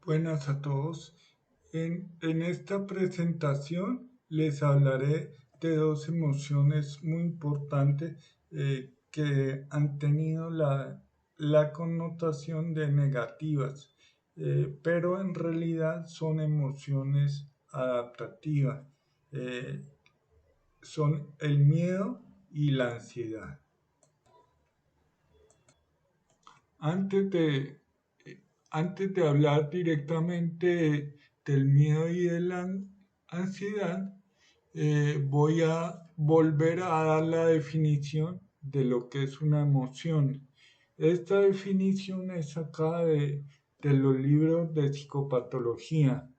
Buenas a todos. En esta presentación les hablaré de dos emociones muy importantes que han tenido la connotación de negativas, pero en realidad son emociones adaptativas. Eh, Son el miedo y la ansiedad. Antes de, Antes de hablar directamente del miedo y de la ansiedad, voy a volver a dar la definición de lo que es una emoción. Esta definición es sacada de los libros de psicopatología,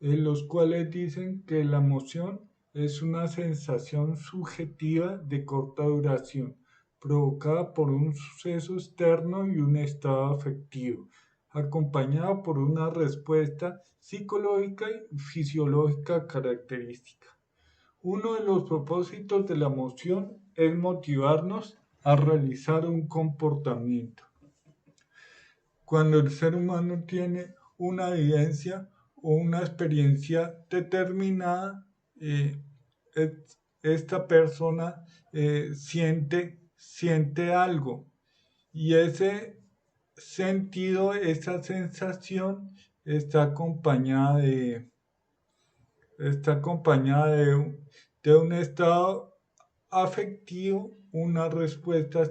en los cuales dicen que la emoción es una sensación subjetiva de corta duración, provocada por un suceso externo y un estado afectivo, acompañada por una respuesta psicológica y fisiológica característica. Uno de los propósitos de la emoción es motivarnos a realizar un comportamiento. Cuando el ser humano tiene una vivencia o una experiencia determinada, eh, esta persona siente algo y ese sentido, esa sensación está acompañada de un estado afectivo, una respuesta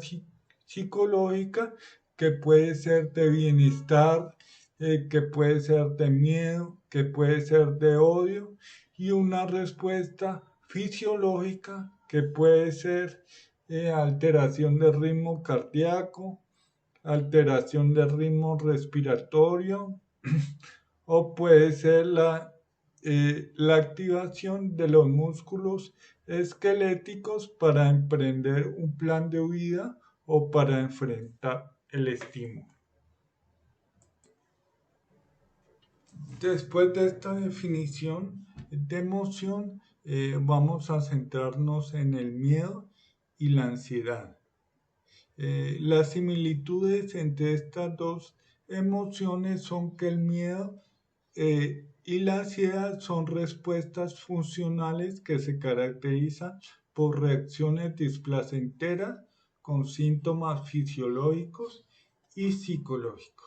psicológica que puede ser de bienestar, que puede ser de miedo, que puede ser de odio, y una respuesta fisiológica que puede ser alteración del ritmo cardíaco, alteración del ritmo respiratorio, o puede ser la activación de los músculos esqueléticos para emprender un plan de huida o para enfrentar el estímulo. Después de esta definición de emoción, vamos a centrarnos en el miedo y la ansiedad. Las similitudes entre estas dos emociones son que el miedo y la ansiedad son respuestas funcionales que se caracterizan por reacciones displacenteras con síntomas fisiológicos y psicológicos.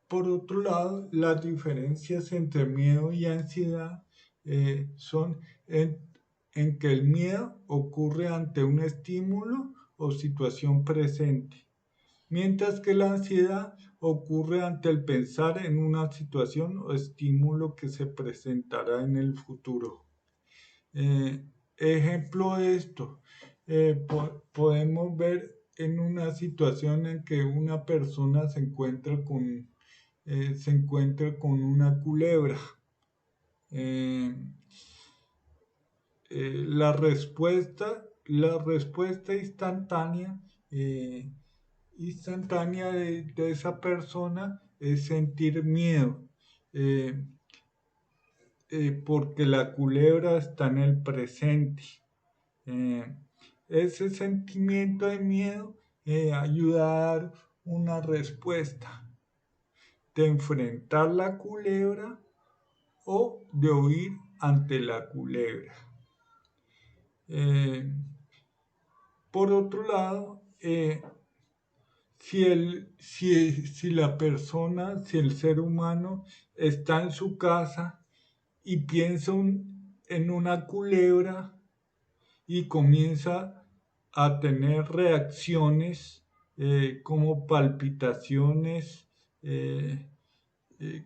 Por otro lado, las diferencias entre miedo y ansiedad son en que el miedo ocurre ante un estímulo o situación presente, mientras que la ansiedad ocurre ante el pensar en una situación o estímulo que se presentará en el futuro. Ejemplo de esto, podemos ver en una situación en que una persona se encuentra con una culebra. Eh, la respuesta instantánea de esa persona es sentir miedo, eh, porque la culebra está en el presente. Eh, Ese sentimiento de miedo ayuda a dar una respuesta de enfrentar la culebra o de huir ante la culebra. Eh, por otro lado, si la persona, si el ser humano está en su casa y piensa en una culebra y comienza a tener reacciones como palpitaciones, eh,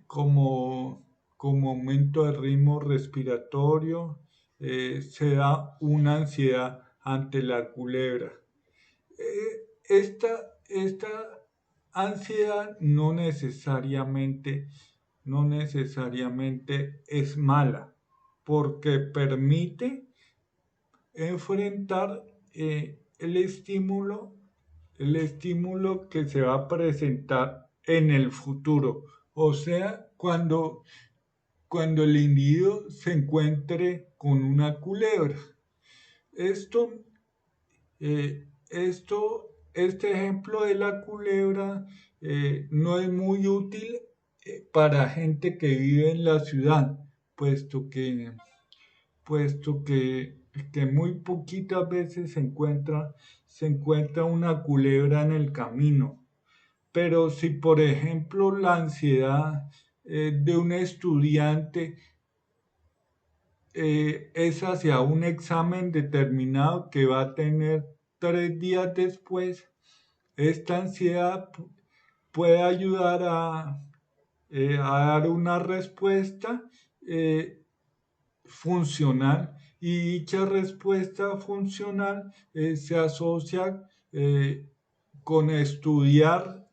como aumento de ritmo respiratorio, se da una ansiedad ante la culebra. Esta ansiedad no necesariamente es mala, porque permite enfrentar el estímulo que se va a presentar en el futuro. O sea, cuando el individuo se encuentre con una culebra. Este ejemplo de la culebra no es muy útil para gente que vive en la ciudad, puesto que, puesto que muy poquitas veces se encuentra una culebra en el camino. Pero si, por ejemplo, la ansiedad de un estudiante es hacia un examen determinado que va a tener 3 días después, esta ansiedad puede ayudar a dar una respuesta eh, funcional, y dicha respuesta funcional se asocia con estudiar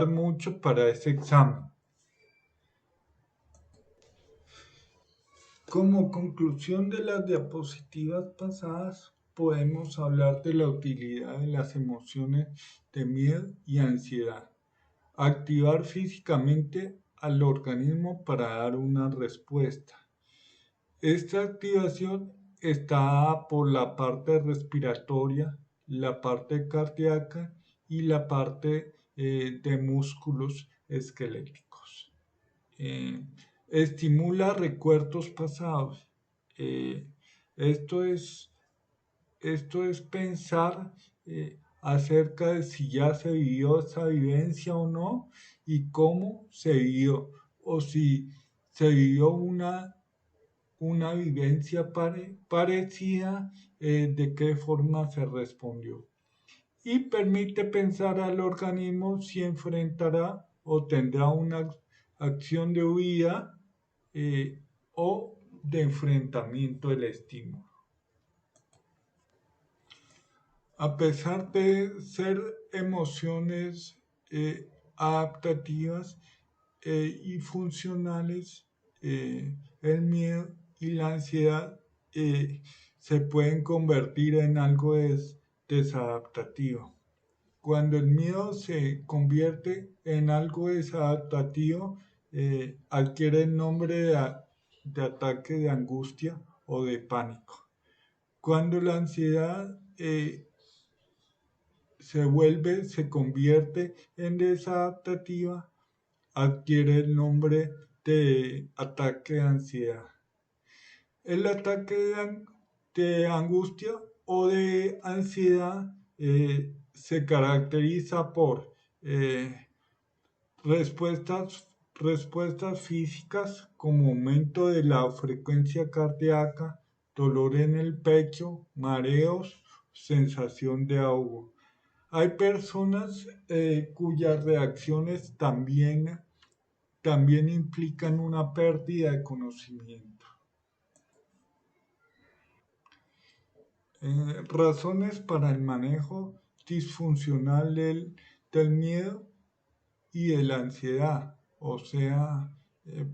mucho para ese examen. Como conclusión de las diapositivas pasadas, podemos hablar de la utilidad de las emociones de miedo y ansiedad. Activar físicamente al organismo para dar una respuesta. Esta activación está dada por la parte respiratoria, la parte cardíaca y la parte de músculos esqueléticos. Eh, Estimula recuerdos pasados. Eh, esto es, esto es pensar acerca de si ya se vivió esa vivencia o no y cómo se vivió, o si se vivió una vivencia parecida, de qué forma se respondió. Y permite pensar al organismo si enfrentará o tendrá una acción de huida o de enfrentamiento del estímulo. A pesar de ser emociones adaptativas y funcionales, el miedo y la ansiedad se pueden convertir en algo desadaptativo. Cuando el miedo se convierte en algo desadaptativo, adquiere el nombre de ataque de angustia o de pánico. Cuando la ansiedad se convierte en desadaptativa, adquiere el nombre de ataque de ansiedad. El ataque de angustia o de ansiedad se caracteriza por respuestas físicas como aumento de la frecuencia cardíaca, dolor en el pecho, mareos, sensación de ahogo. Hay personas cuyas reacciones también implican una pérdida de conocimiento. Razones para el manejo disfuncional del miedo y de la ansiedad, o sea,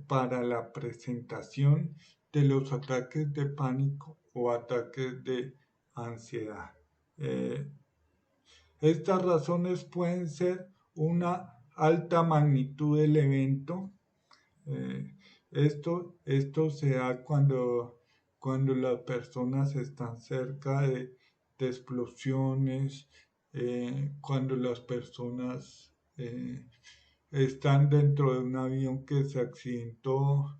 para la presentación de los ataques de pánico o ataques de ansiedad. Eh, Estas razones pueden ser una alta magnitud del evento. eh, esto se da cuando las personas están cerca de explosiones, cuando las personas están dentro de un avión que se accidentó.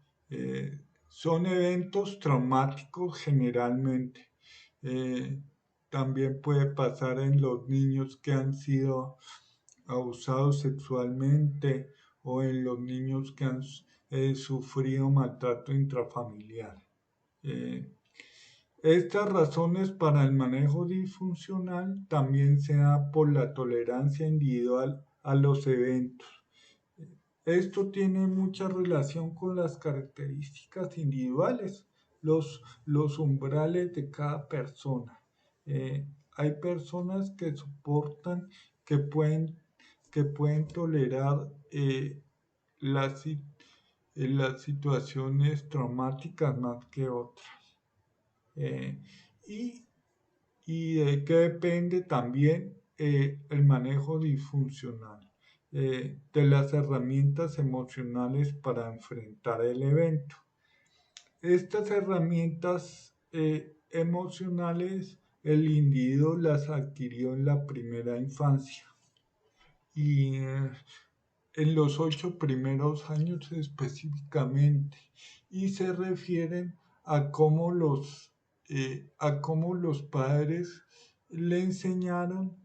Son eventos traumáticos generalmente. Eh, También puede pasar en los niños que han sido abusados sexualmente o en los niños que han sufrido maltrato intrafamiliar. Eh, Estas razones para el manejo disfuncional también se da por la tolerancia individual a los eventos. Esto tiene mucha relación con las características individuales, los umbrales de cada persona. Hay personas que soportan, que pueden, que pueden tolerar las, las situaciones traumáticas más que otras. Eh, y, y de qué depende también el manejo disfuncional de las herramientas emocionales para enfrentar el evento. Estas herramientas emocionales el individuo las adquirió en la primera infancia en los 8 primeros años específicamente, y se refieren a cómo los padres le enseñaron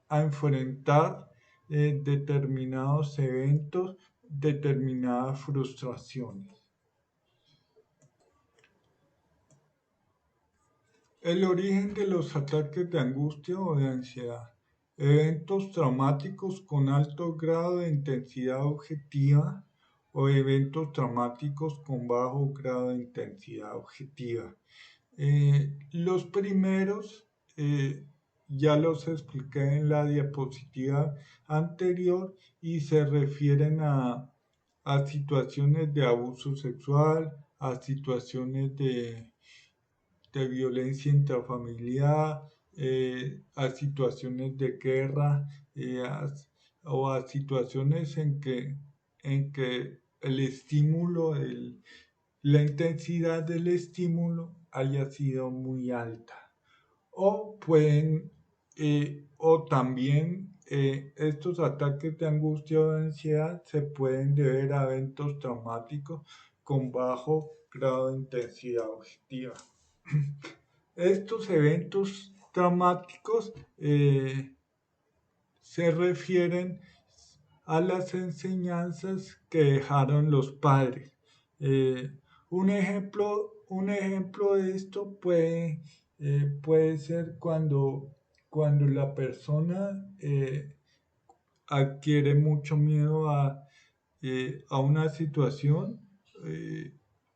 a enfrentar determinados eventos, determinadas frustraciones. El origen de los ataques de angustia o de ansiedad. Eventos traumáticos con alto grado de intensidad objetiva o eventos traumáticos con bajo grado de intensidad objetiva. Los primeros ya los expliqué en la diapositiva anterior y se refieren a situaciones de abuso sexual, a situaciones de violencia intrafamiliar, a situaciones de guerra o a situaciones en que el estímulo, la intensidad del estímulo haya sido muy alta. O también estos ataques de angustia o de ansiedad se pueden deber a eventos traumáticos con bajo grado de intensidad objetiva. Estos eventos traumáticos se refieren a las enseñanzas que dejaron los padres. Un ejemplo de esto puede ser cuando la persona adquiere mucho miedo a una situación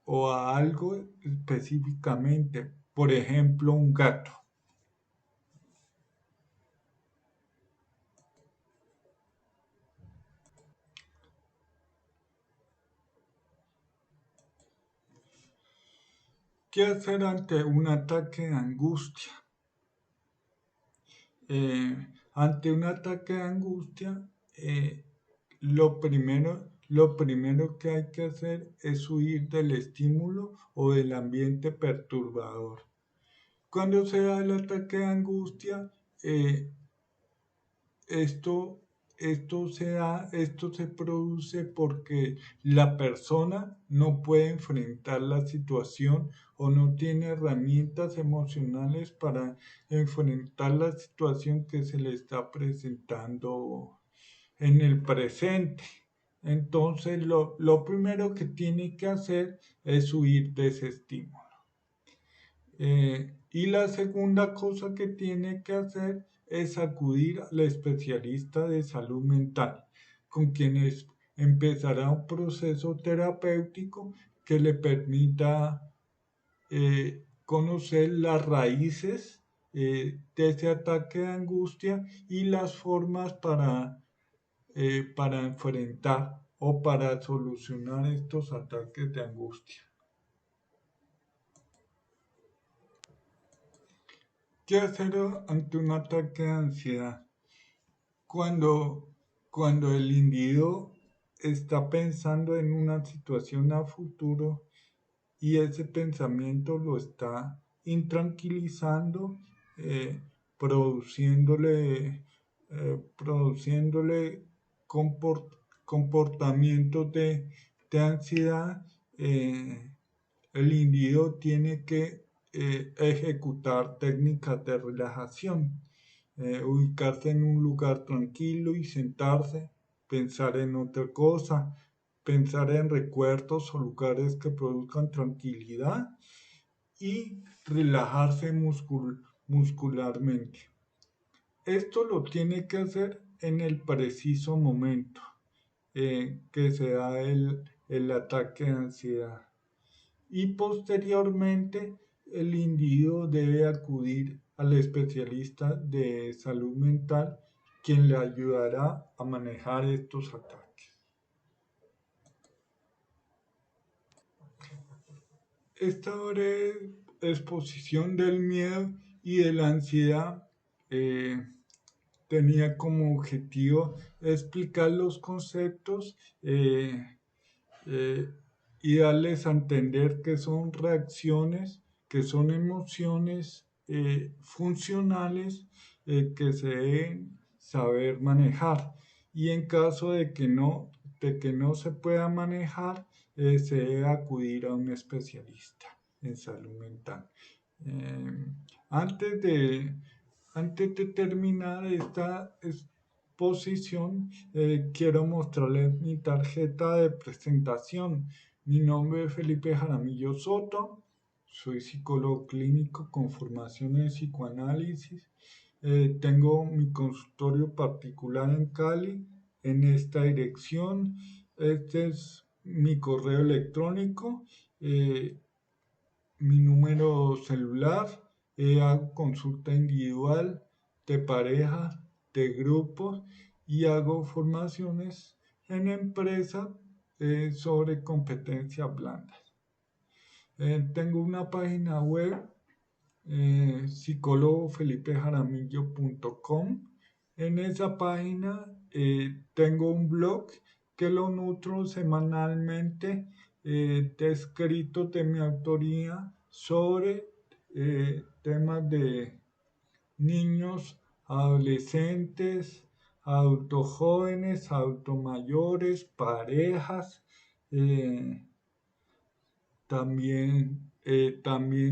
o a algo específicamente. Por ejemplo, un gato. ¿Qué hacer ante un ataque de angustia? Ante un ataque de angustia, lo primero que hay que hacer es huir del estímulo o del ambiente perturbador. Cuando se da el ataque de angustia, esto, esto se produce porque la persona no puede enfrentar la situación o no tiene herramientas emocionales para enfrentar la situación que se le está presentando en el presente. Entonces, lo primero que tiene que hacer es huir de ese estímulo. Y la segunda cosa que tiene que hacer es acudir al especialista de salud mental, con quienes empezará un proceso terapéutico que le permita conocer las raíces de ese ataque de angustia y las formas para enfrentar o para solucionar estos ataques de angustia. ¿Qué hacer ante un ataque de ansiedad? Cuando el individuo está pensando en una situación a futuro y ese pensamiento lo está intranquilizando, eh, produciéndole, produciéndole comportamientos de ansiedad, el individuo tiene que ejecutar técnicas de relajación, ubicarse en un lugar tranquilo y sentarse, pensar en otra cosa, pensar en recuerdos o lugares que produzcan tranquilidad y relajarse muscularmente. Esto lo tiene que hacer en el preciso momento que se da el ataque de ansiedad. Y posteriormente el individuo debe acudir al especialista de salud mental, quien le ayudará a manejar estos ataques. Esta breve exposición del miedo y de la ansiedad tenía como objetivo explicar los conceptos eh, y darles a entender que son reacciones, que son emociones funcionales que saber manejar. Y en caso de que no se pueda manejar, se debe acudir a un especialista en salud mental. Eh, antes de, antes de terminar esta exposición, quiero mostrarles mi tarjeta de presentación. Mi nombre es Felipe Jaramillo Soto, soy psicólogo clínico con formación en psicoanálisis. Tengo mi consultorio particular en Cali, en esta dirección. Este es mi correo electrónico. Mi número celular, hago consulta individual, de pareja, de grupos y hago formaciones en empresa sobre competencias blandas. Tengo una página web, psicólogofelipejaramillo.com. En esa página tengo un blog que lo nutro semanalmente de escritos de mi autoría sobre temas de niños, adolescentes, adultos jóvenes, adultos mayores, parejas, eh, también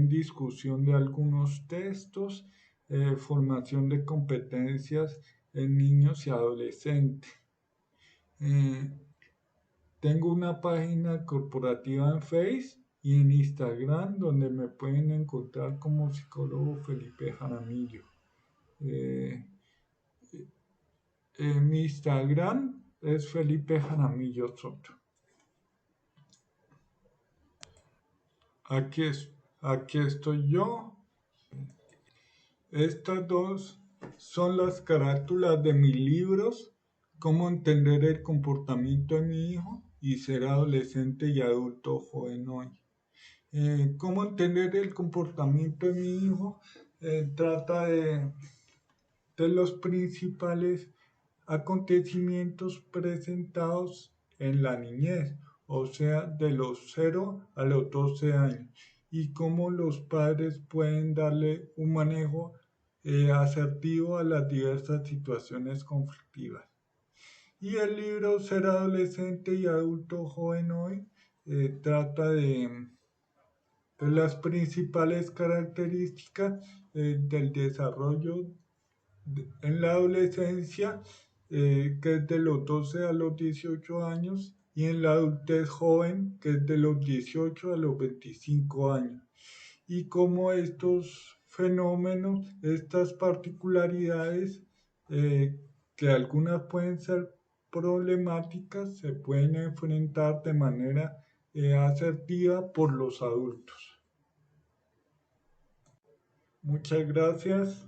discusión de algunos textos, formación de competencias en niños y adolescentes. Eh, Tengo una página corporativa en Facebook y en Instagram donde me pueden encontrar como psicólogo Felipe Jaramillo. Eh, Mi Instagram es Felipe Jaramillo Soto. Aquí, aquí estoy yo. Estas dos son las carátulas de mis libros, Cómo entender el comportamiento de mi hijo y ser adolescente y adulto joven hoy. Cómo entender el comportamiento de mi hijo trata de los principales acontecimientos presentados en la niñez, o sea, de los 0 a los 12 años, y cómo los padres pueden darle un manejo asertivo a las diversas situaciones conflictivas. Y el libro Ser adolescente y adulto joven hoy trata de las principales características del desarrollo en la adolescencia, que es de los 12 a los 18 años, y en la adultez joven, que es de los 18 a los 25 años. Y cómo estos fenómenos, estas particularidades, que algunas pueden ser problemáticas, se pueden enfrentar de manera asertiva por los adultos. Muchas gracias.